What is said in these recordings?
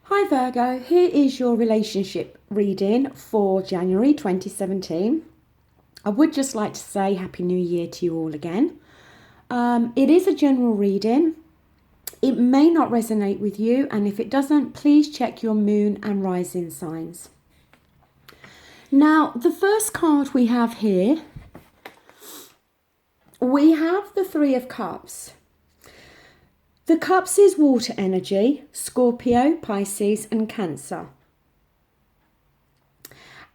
Hi Virgo, here is your relationship reading for January 2017. I would just like to say Happy New Year to you all again. It is a general reading. It may not resonate with you, and if it doesn't, please check your moon and rising signs. Now, the first card we have here, we have the Three of Cups. The Cups is water energy, Scorpio, Pisces and Cancer.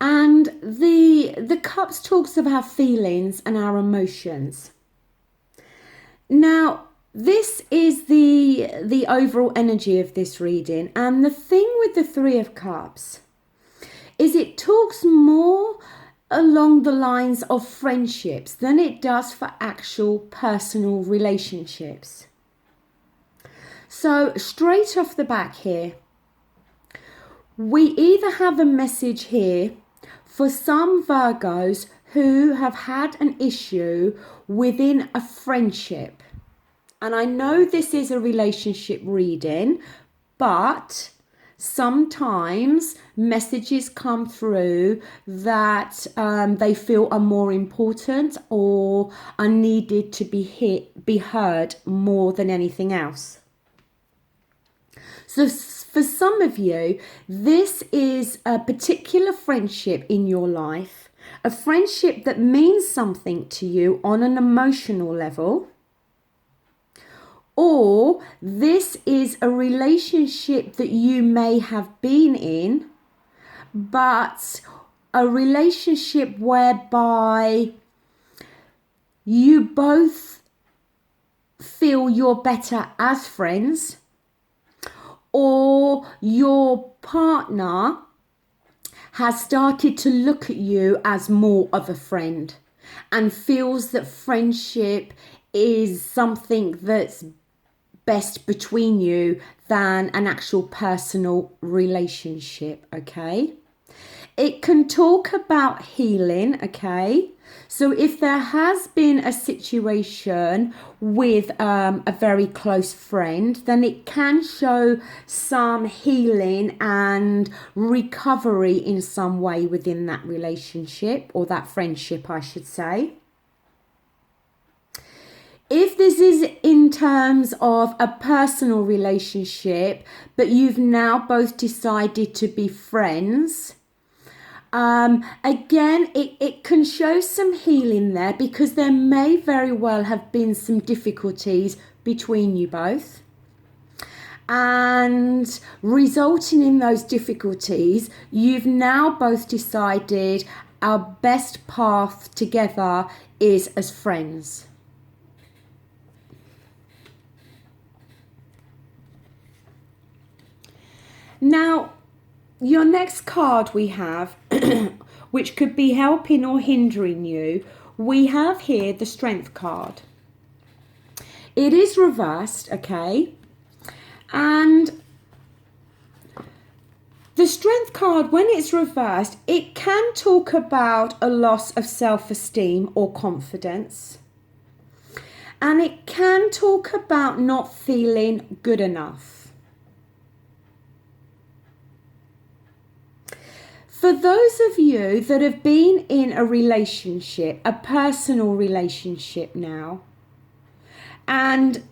And the Cups talks of our feelings and our emotions. Now, this is the overall energy of this reading. And the thing with the Three of Cups is it talks more along the lines of friendships than it does for actual personal relationships. So straight off the back here, we either have a message here for some Virgos who have had an issue within a friendship. And I know this is a relationship reading, but sometimes messages come through that they feel are more important or are needed to be heard more than anything else. So for some of you, this is a particular friendship in your life, a friendship that means something to you on an emotional level, or this is a relationship that you may have been in, but a relationship whereby you both feel you're better as friends, or your partner has started to look at you as more of a friend and feels that friendship is something that's best between you than an actual personal relationship, okay? It can talk about healing, okay? So if there has been a situation with a very close friend, then it can show some healing and recovery in some way within that relationship, or that friendship, I should say. If this is in terms of a personal relationship, but you've now both decided to be friends, again, it can show some healing there, because there may very well have been some difficulties between you both. And resulting in those difficulties, you've now both decided our best path together is as friends. Now, your next card we have, which could be helping or hindering you, we have here the Strength card. It is reversed, okay? And the Strength card, when it's reversed, it can talk about a loss of self-esteem or confidence. And it can talk about not feeling good enough. For those of you that have been in a relationship, a personal relationship now, and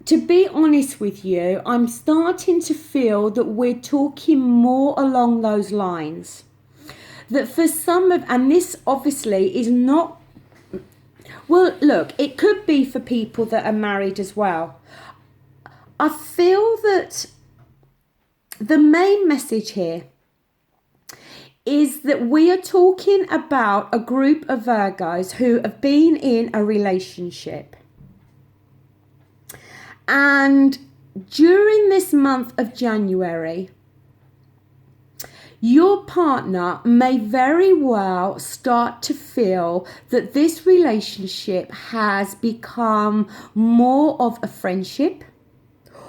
to be honest with you, I'm starting to feel that we're talking more along those lines. That for some of, and this obviously is not, well, look, it could be for people that are married as well. I feel that the main message here is that we are talking about a group of Virgos who have been in a relationship. And during this month of January, your partner may very well start to feel that this relationship has become more of a friendship,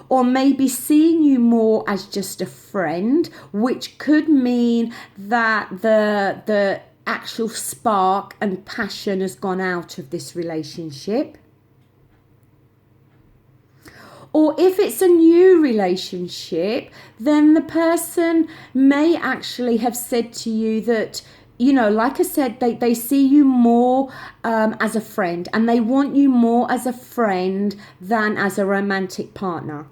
or maybe seeing you more as just a friend, which could mean that the actual spark and passion has gone out of this relationship. Or if it's a new relationship, then the person may actually have said to you that, you know, like I said, they see you more as a friend, and they want you more as a friend than as a romantic partner.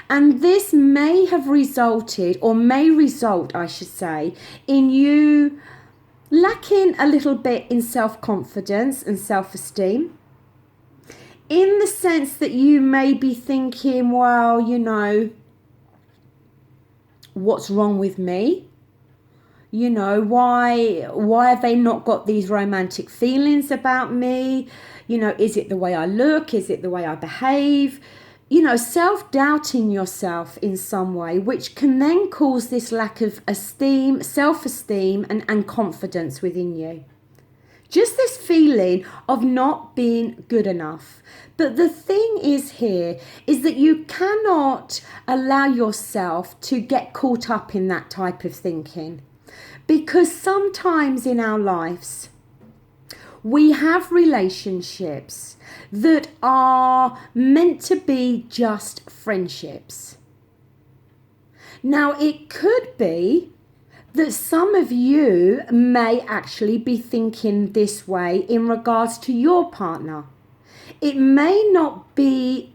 And this may have resulted, or may result, I should say, in you lacking a little bit in self-confidence and self-esteem. In the sense that you may be thinking, well, you know, what's wrong with me? You know, why have they not got these romantic feelings about me? You know, is it the way I look? Is it the way I behave? You know, self-doubting yourself in some way, which can then cause this lack of esteem, self-esteem and confidence within you. Just this feeling of not being good enough. But the thing is here is that you cannot allow yourself to get caught up in that type of thinking. Because sometimes in our lives, we have relationships that are meant to be just friendships. Now, it could be that some of you may actually be thinking this way in regards to your partner. It may not be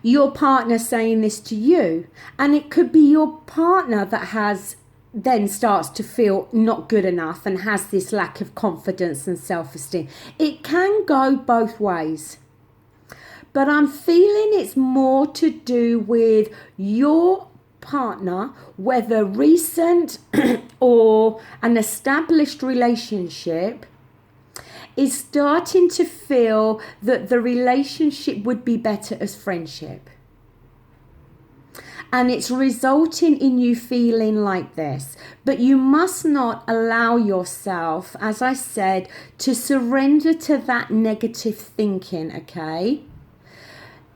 your partner saying this to you, and it could be your partner that then starts to feel not good enough and has this lack of confidence and self-esteem. It can go both ways. But I'm feeling it's more to do with your partner, whether recent or an established relationship, is starting to feel that the relationship would be better as friendship. And it's resulting in you feeling like this. But you must not allow yourself, as I said, to surrender to that negative thinking, okay?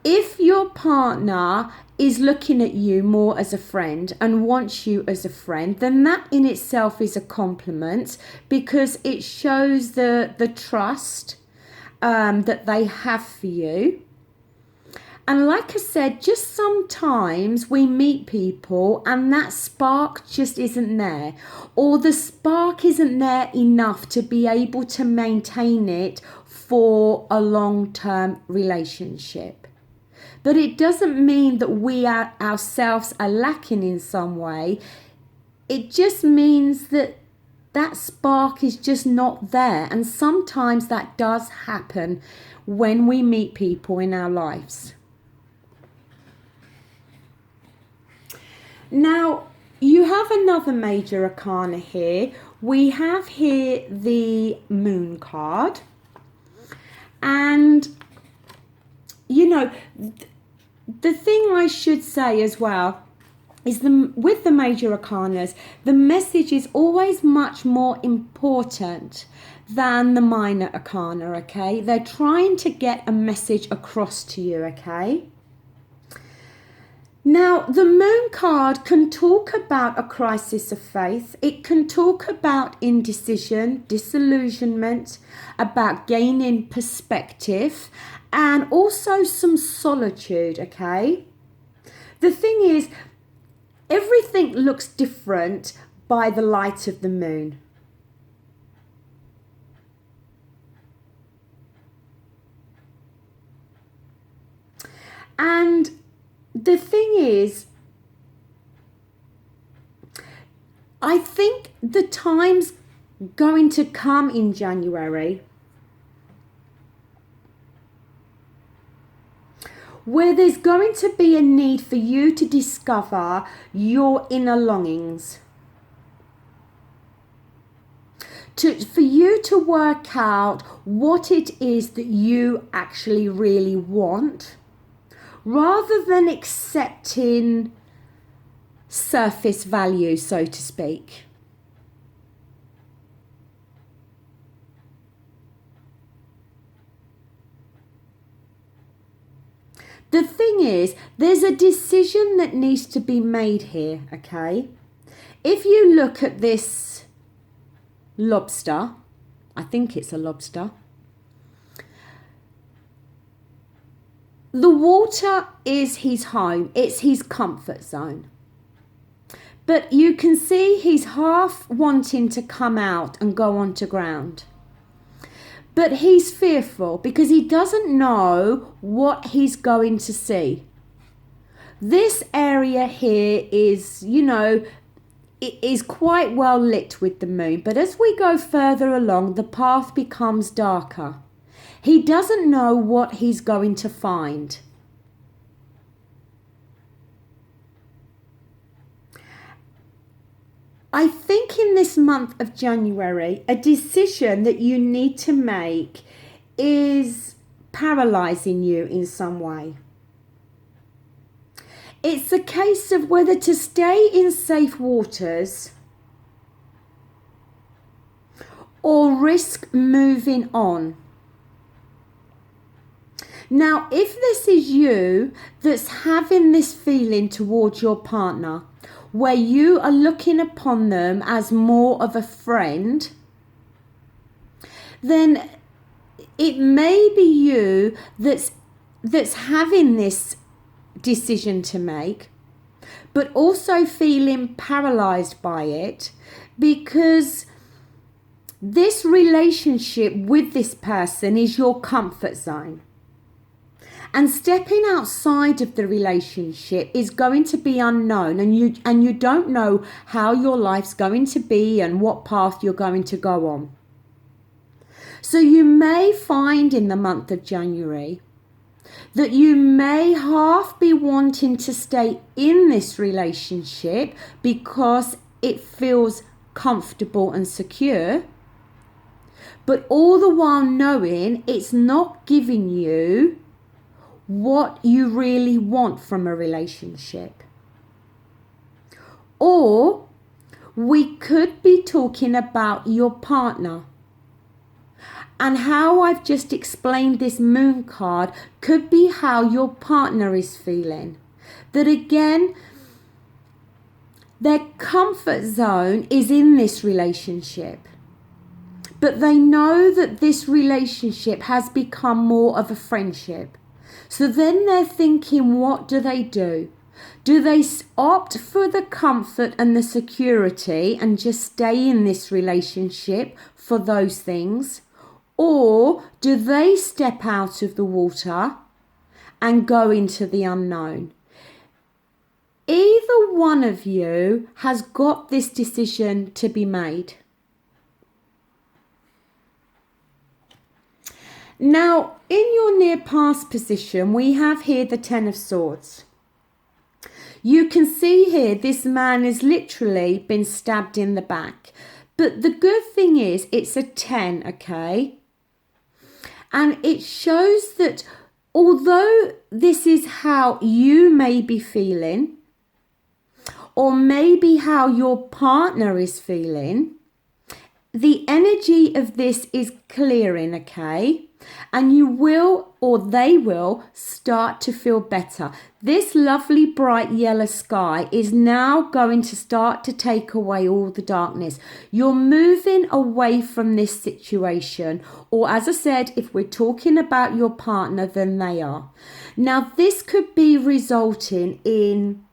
If your partner is looking at you more as a friend and wants you as a friend, then that in itself is a compliment, because it shows the trust that they have for you. And like I said, just sometimes we meet people and that spark just isn't there, or the spark isn't there enough to be able to maintain it for a long-term relationship. But it doesn't mean that we ourselves are lacking in some way. It just means that that spark is just not there. And sometimes that does happen when we meet people in our lives. Now, you have another major arcana here. We have here the Moon card. And, you know, the thing I should say as well is with the major arcanas, the message is always much more important than the minor arcana, okay? They're trying to get a message across to you, okay? Now, the Moon card can talk about a crisis of faith. It can talk about indecision, disillusionment, about gaining perspective, and also some solitude, okay? The thing is, everything looks different by the light of the moon. And the thing is, I think the time's going to come in January where there's going to be a need for you to discover your inner longings. For you to work out what it is that you actually really want, rather than accepting surface value, so to speak. The thing is, there's a decision that needs to be made here, okay? If you look at this lobster, I think it's a lobster, The water is his home. It's his comfort zone. But you can see he's half wanting to come out and go onto ground. But he's fearful because he doesn't know what he's going to see. This area here is, it is quite well lit with the moon. But as we go further along, the path becomes darker. He doesn't know what he's going to find. I think in this month of January, a decision that you need to make is paralyzing you in some way. It's a case of whether to stay in safe waters or risk moving on. Now, if this is you that's having this feeling towards your partner, where you are looking upon them as more of a friend, then it may be you that's having this decision to make, but also feeling paralyzed by it, because this relationship with this person is your comfort zone. And stepping outside of the relationship is going to be unknown, and you don't know how your life's going to be and what path you're going to go on. So you may find in the month of January that you may half be wanting to stay in this relationship because it feels comfortable and secure, but all the while knowing it's not giving you what you really want from a relationship. Or we could be talking about your partner, and how I've just explained this moon card could be how your partner is feeling. That again, their comfort zone is in this relationship, but they know that this relationship has become more of a friendship. So then they're thinking, what do they do? Do they opt for the comfort and the security and just stay in this relationship for those things? Or do they step out of the water and go into the unknown? Either one of you has got this decision to be made. Now, in your near past position, we have here the Ten of Swords. You can see here this man has literally been stabbed in the back. But the good thing is it's a 10, okay? And it shows that although this is how you may be feeling, or maybe how your partner is feeling, the energy of this is clearing, okay? And you will, or they will, start to feel better. This lovely bright yellow sky is now going to start to take away all the darkness. You're moving away from this situation, or as I said, if we're talking about your partner, then they are. Now, this could be resulting in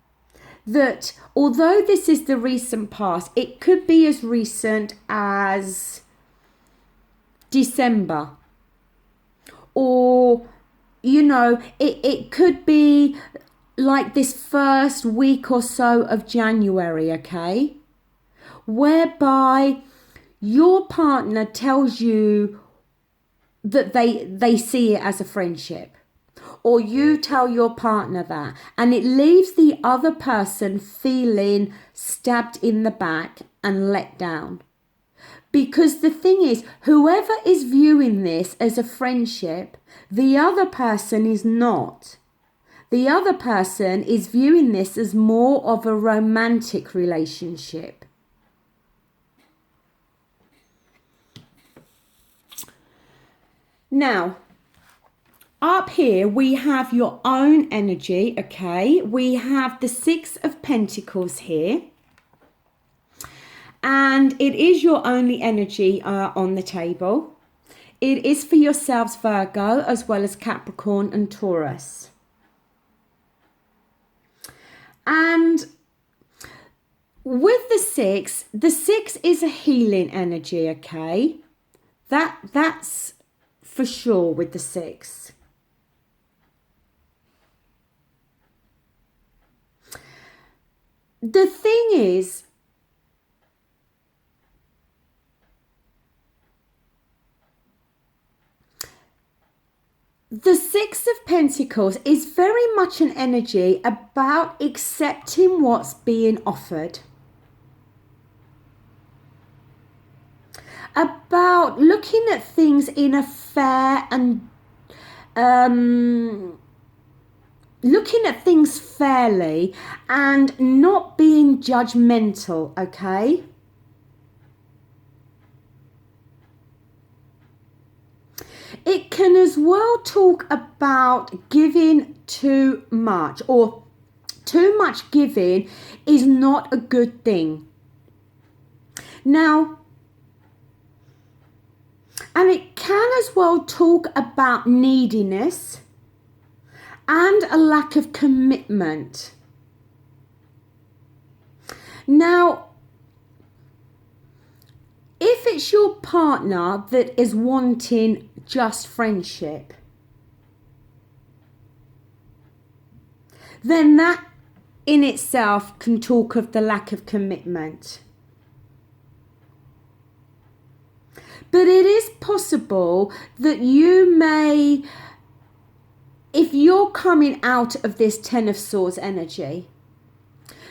that, although this is the recent past, it could be as recent as December. Or, it could be like this first week or so of January, okay? Whereby your partner tells you that they see it as a friendship. Or you tell your partner that. And it leaves the other person feeling stabbed in the back and let down. Because the thing is, whoever is viewing this as a friendship, the other person is not. The other person is viewing this as more of a romantic relationship. Now, up here we have your own energy, okay? We have the Six of Pentacles here. And it is your only energy on the table. It is for yourselves, Virgo, as well as Capricorn and Taurus. And with the six is a healing energy, okay? That's for sure with the six. The thing is, the Six of Pentacles is very much an energy about accepting what's being offered. About looking at things in a fair and looking at things fairly and not being judgmental, okay? It can as well talk about giving too much, or too much giving is not a good thing. Now, and it can as well talk about neediness and a lack of commitment. Now, if it's your partner that is wanting just friendship, then that in itself can talk of the lack of commitment. But it is possible that you may, if you're coming out of this Ten of Swords energy,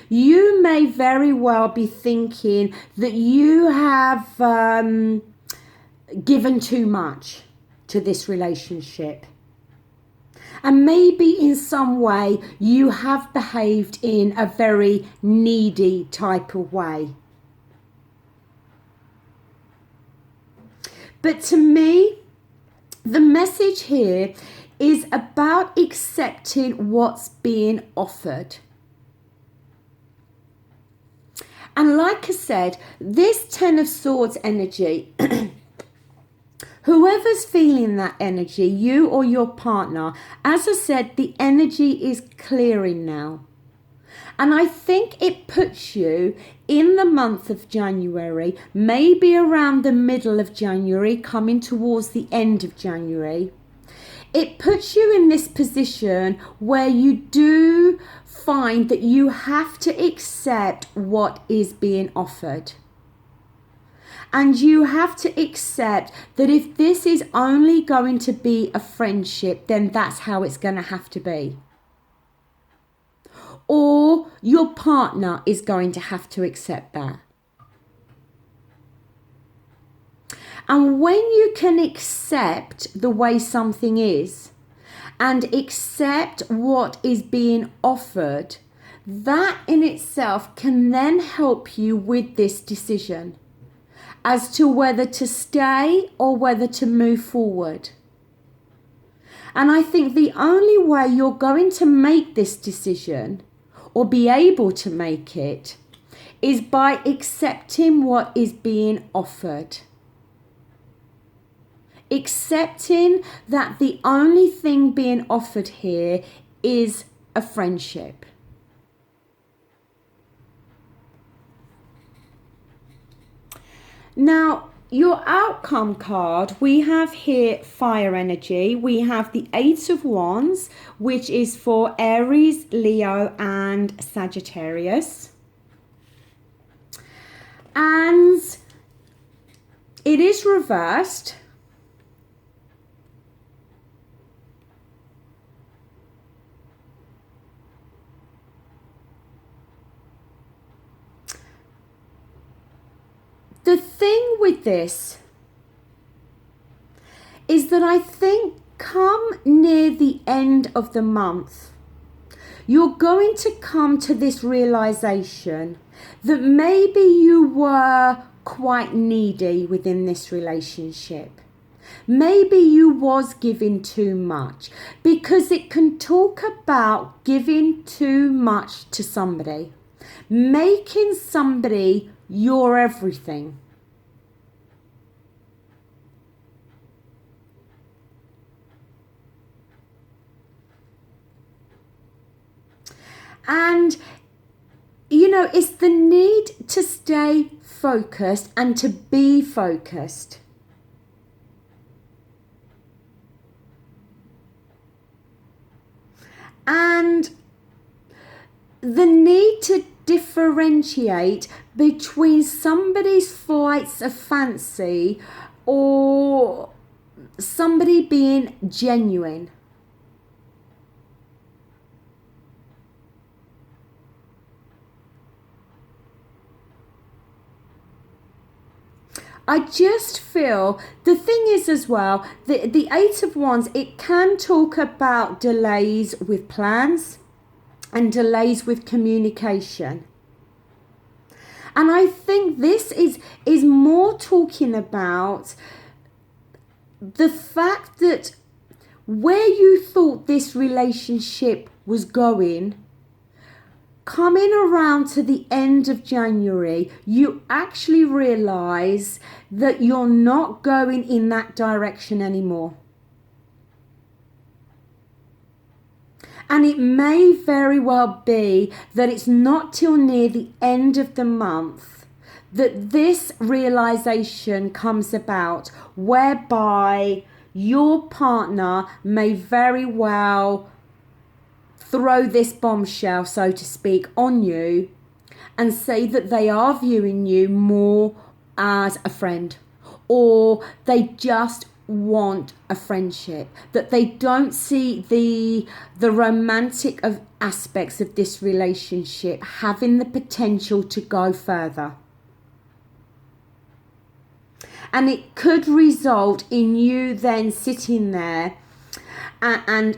you may very well be thinking that you have given too much to this relationship. And maybe in some way you have behaved in a very needy type of way. But to me, the message here is about accepting what's being offered. And like I said, this Ten of Swords energy, whoever's feeling that energy, you or your partner, as I said, the energy is clearing now. And I think it puts you in the month of January, maybe around the middle of January, coming towards the end of January. It puts you in this position where you do find that you have to accept what is being offered. And you have to accept that if this is only going to be a friendship, then that's how it's going to have to be. Or your partner is going to have to accept that. And when you can accept the way something is and accept what is being offered, that in itself can then help you with this decision as to whether to stay or whether to move forward. And I think the only way you're going to make this decision or be able to make it is by accepting what is being offered. Accepting that the only thing being offered here is a friendship. Now, your outcome card, we have here fire energy. We have the Eight of Wands, which is for Aries, Leo, and Sagittarius. And it is reversed. The thing with this is that I think come near the end of the month, you're going to come to this realization that maybe you were quite needy within this relationship. Maybe you was giving too much, because it can talk about giving too much to somebody, making somebody your everything. And it's the need to stay focused and to be focused. And the need to differentiate between somebody's flights of fancy or somebody being genuine. I just feel the thing is as well, the Eight of Wands, it can talk about delays with plans and delays with communication. And I think this is more talking about the fact that where you thought this relationship was going, coming around to the end of January, you actually realise that you're not going in that direction anymore. And it may very well be that it's not till near the end of the month that this realisation comes about, whereby your partner may very well throw this bombshell, so to speak, on you and say that they are viewing you more as a friend, or they just want a friendship, that they don't see the romantic of aspects of this relationship having the potential to go further. And it could result in you then sitting there and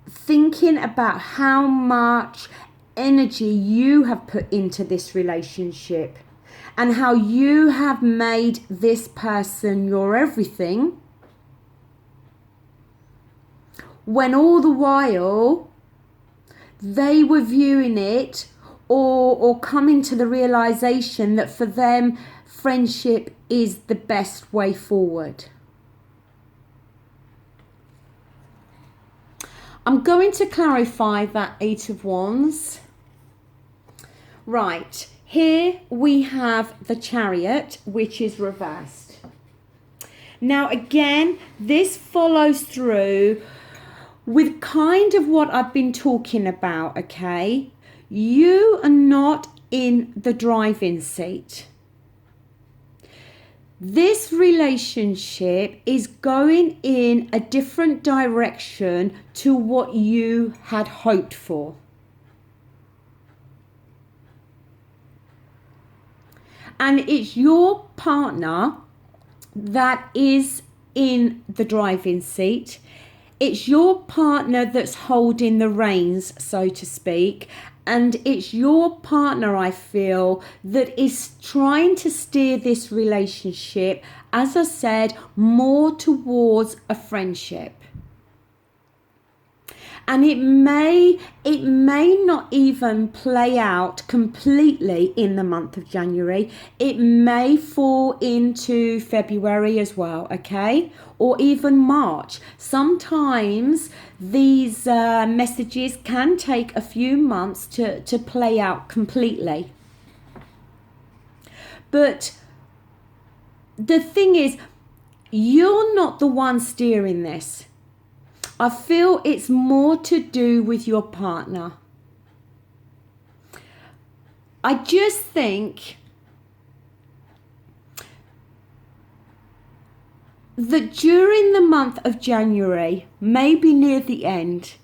thinking about how much energy you have put into this relationship and how you have made this person your everything, when all the while they were viewing it or coming to the realization that for them friendship is the best way forward. I'm going to clarify that Eight of Wands. Right, here we have the Chariot, which is reversed. Now again, this follows through with kind of what I've been talking about, okay? You are not in the driving seat. This relationship is going in a different direction to what you had hoped for. And it's your partner that is in the driving seat. It's your partner that's holding the reins, so to speak. And it's your partner, I feel, that is trying to steer this relationship, as I said, more towards a friendship. And it may not even play out completely in the month of January. It may fall into February as well, okay? Or even March. Sometimes these messages can take a few months to play out completely. But the thing is, you're not the one steering this. I feel it's more to do with your partner. I just think that during the month of January, maybe near the end,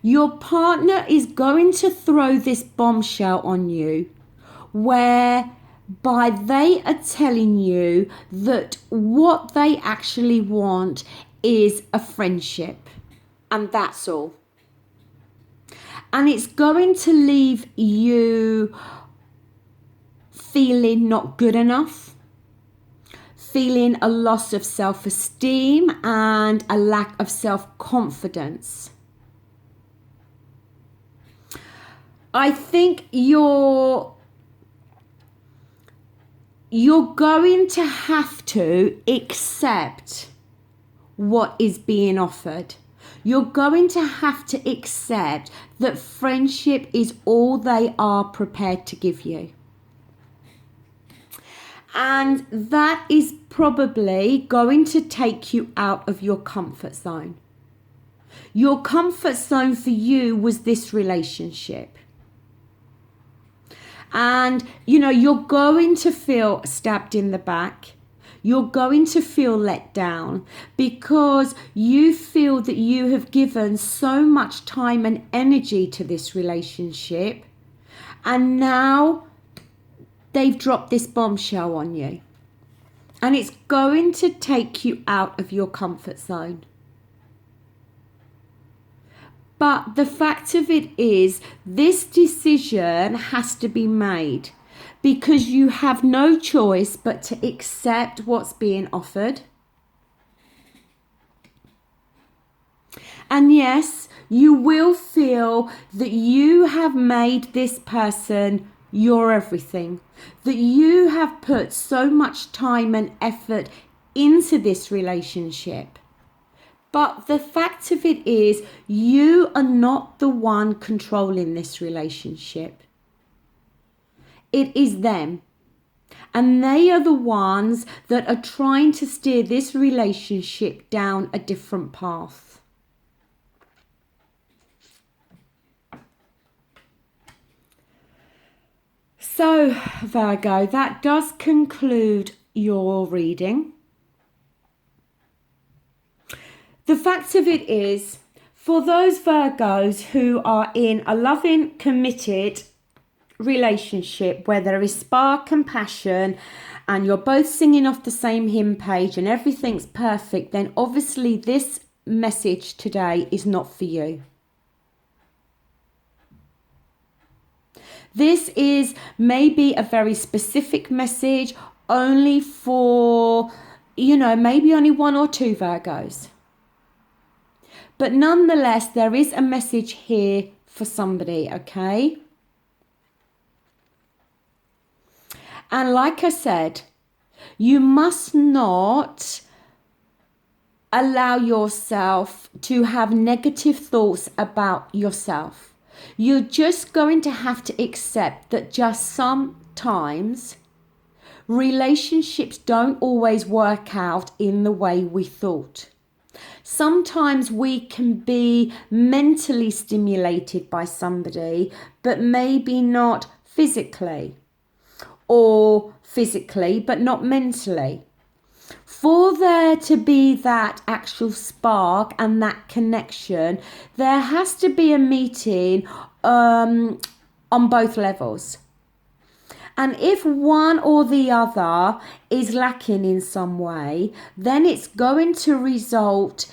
your partner is going to throw this bombshell on you, whereby they are telling you that what they actually want is a friendship, and that's all. And it's going to leave you feeling not good enough, feeling a loss of self-esteem and a lack of self-confidence. I think you're going to have to accept what is being offered. You're going to have to accept that friendship is all they are prepared to give you. And that is probably going to take you out of your comfort zone. Your comfort zone for you was this relationship. And, you're going to feel stabbed in the back. You're going to feel let down because you feel that you have given so much time and energy to this relationship. And now they've dropped this bombshell on you. And it's going to take you out of your comfort zone. But the fact of it is, this decision has to be made because you have no choice but to accept what's being offered. And yes, you will feel that you have made this person your everything, that you have put so much time and effort into this relationship. But the fact of it is, you are not the one controlling this relationship. It is them. And they are the ones that are trying to steer this relationship down a different path. So, Virgo, that does conclude your reading. The fact of it is, for those Virgos who are in a loving, committed relationship where there is spark and passion and you're both singing off the same hymn page and everything's perfect, then obviously this message today is not for you. This is maybe a very specific message only for, maybe only one or two Virgos. But nonetheless, there is a message here for somebody, okay? And like I said, you must not allow yourself to have negative thoughts about yourself. You're just going to have to accept that just sometimes relationships don't always work out in the way we thought. Sometimes we can be mentally stimulated by somebody, but maybe not physically, or physically, but not mentally. For there to be that actual spark and that connection, there has to be a meeting on both levels. And if one or the other is lacking in some way, then it's going to result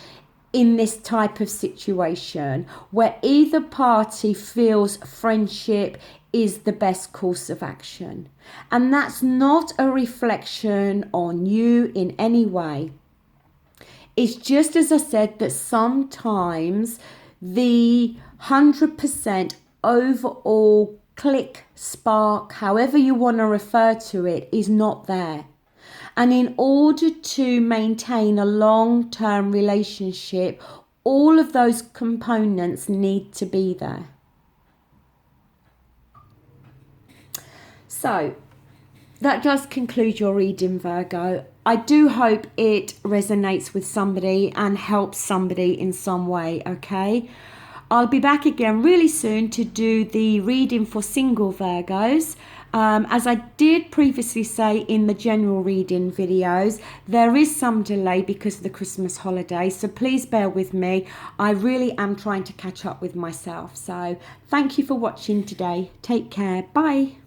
in this type of situation where either party feels friendship is the best course of action. And that's not a reflection on you in any way. It's just as I said, that sometimes the 100% overall click, spark, however you want to refer to it, is not there. And in order to maintain a long-term relationship, all of those components need to be there. So that does conclude your reading, Virgo. I do hope it resonates with somebody and helps somebody in some way, okay? I'll be back again really soon to do the reading for single Virgos. As I did previously say in the general reading videos, there is some delay because of the Christmas holiday, so please bear with me. I really am trying to catch up with myself. So thank you for watching today. Take care. Bye.